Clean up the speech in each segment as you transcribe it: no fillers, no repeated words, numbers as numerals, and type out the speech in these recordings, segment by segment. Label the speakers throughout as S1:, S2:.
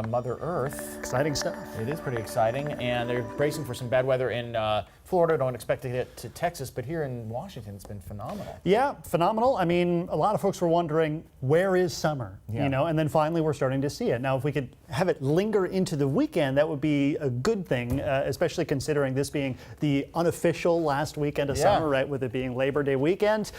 S1: Mother Earth.
S2: Exciting stuff.
S1: It is pretty exciting, and they're bracing for some bad weather in Florida. Don't expect to get to Texas, but here in Washington, it's been phenomenal.
S2: Yeah, phenomenal. I mean, a lot of folks were wondering, where is summer?
S1: Yeah.
S2: You know, and then finally we're starting to see it. Now, if we could have it linger into the weekend, that would be a good thing, especially considering this being the unofficial last weekend of summer, right, with it being Labor Day weekend.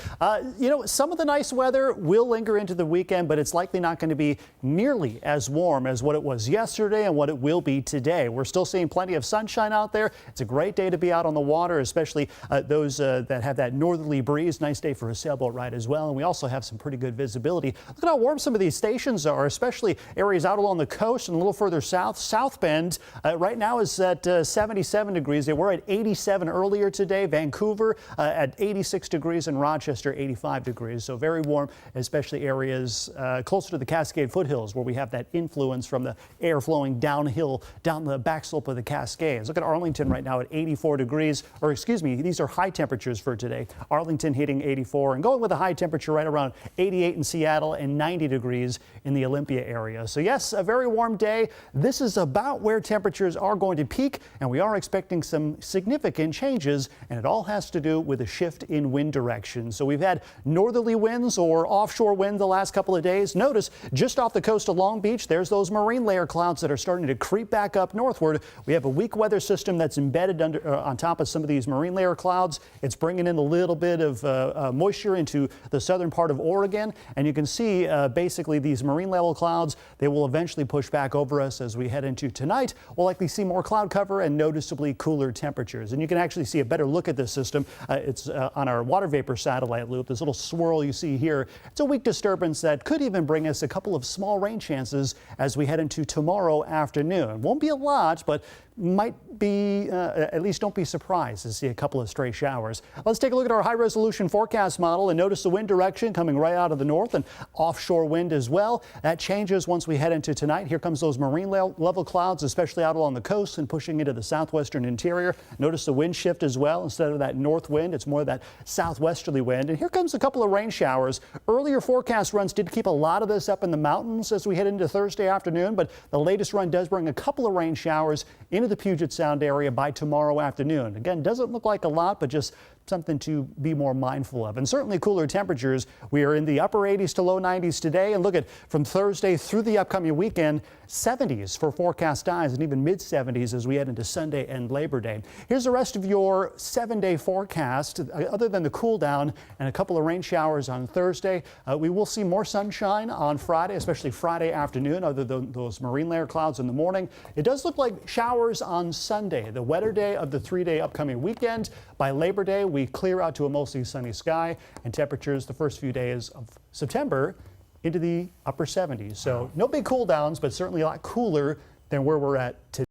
S2: You know, some of the nice weather will linger into the weekend, but it's likely not going to be nearly as warm as what it was yesterday and what it will be today. We're still seeing plenty of sunshine out there. It's a great day to be out on the water, especially those that have that northerly breeze. Nice day for a sailboat ride as well. And we also have some pretty good visibility. Look at how warm some of these stations are, especially areas out along the coast and a little further south. South Bend right now is at 77 degrees. They were at 87 earlier today. Vancouver at 86 degrees and Rochester 85 degrees. So very warm, especially areas closer to the Cascade foothills where we have that influence from the air flowing downhill down the back slope of the Cascades. Look at Arlington right now at 84 degrees, or excuse me, these are high temperatures for today. Arlington hitting 84 and going with a high temperature right around 88 in Seattle and 90 degrees in the Olympia area. So yes, a very warm day. This is about where temperatures are going to peak, and we are expecting some significant changes, and it all has to do with a shift in wind direction. So we've had northerly winds or offshore wind the last couple of days. Notice just off the coast of Long Beach, there's those marine layer clouds that are starting to creep back up northward. We have a weak weather system that's embedded on top of some of these marine layer clouds. It's bringing in a little bit of moisture into the southern part of Oregon, and you can see basically these marine level clouds, they will eventually push back over us as we head into tonight. We'll likely see more cloud cover and noticeably cooler temperatures. And you can actually see a better look at this system. It's on our water vapor satellite loop. This little swirl you see here, it's a weak disturbance that could even bring us a couple of small rain chances as we head into tomorrow afternoon. Won't be a lot, but might be, at least don't be surprised to see a couple of stray showers. Let's take a look at our high resolution forecast model and notice the wind direction coming right out of the north and offshore wind as well. That changes once we head into tonight. Here comes those marine level clouds, especially out along the coast and pushing into the southwestern interior. Notice the wind shift as well. Instead of that north wind, it's more of that southwesterly wind. And here comes a couple of rain showers. Earlier forecast runs did keep a lot of this up in the mountains as we head into Thursday afternoon, but the latest run does bring a couple of rain showers into the Puget Sound area by tomorrow afternoon. Again, doesn't look like a lot, but just something to be more mindful of. And certainly cooler temperatures. We are in the upper 80s to low 90s today. And look at from Thursday through the upcoming weekend, 70s for forecast highs and even mid 70s as we head into Sunday and Labor Day. Here's the rest of your 7-day forecast. Other than the cool down and a couple of rain showers on Thursday, we will see more sunshine on Friday, especially Friday afternoon, other than those marine layer clouds in the morning. It does look like showers on Sunday, the wetter day of the 3-day upcoming weekend. By Labor Day, we clear out to a mostly sunny sky, and temperatures the first few days of September into the upper 70s. So no big cool downs, but certainly a lot cooler than where we're at today.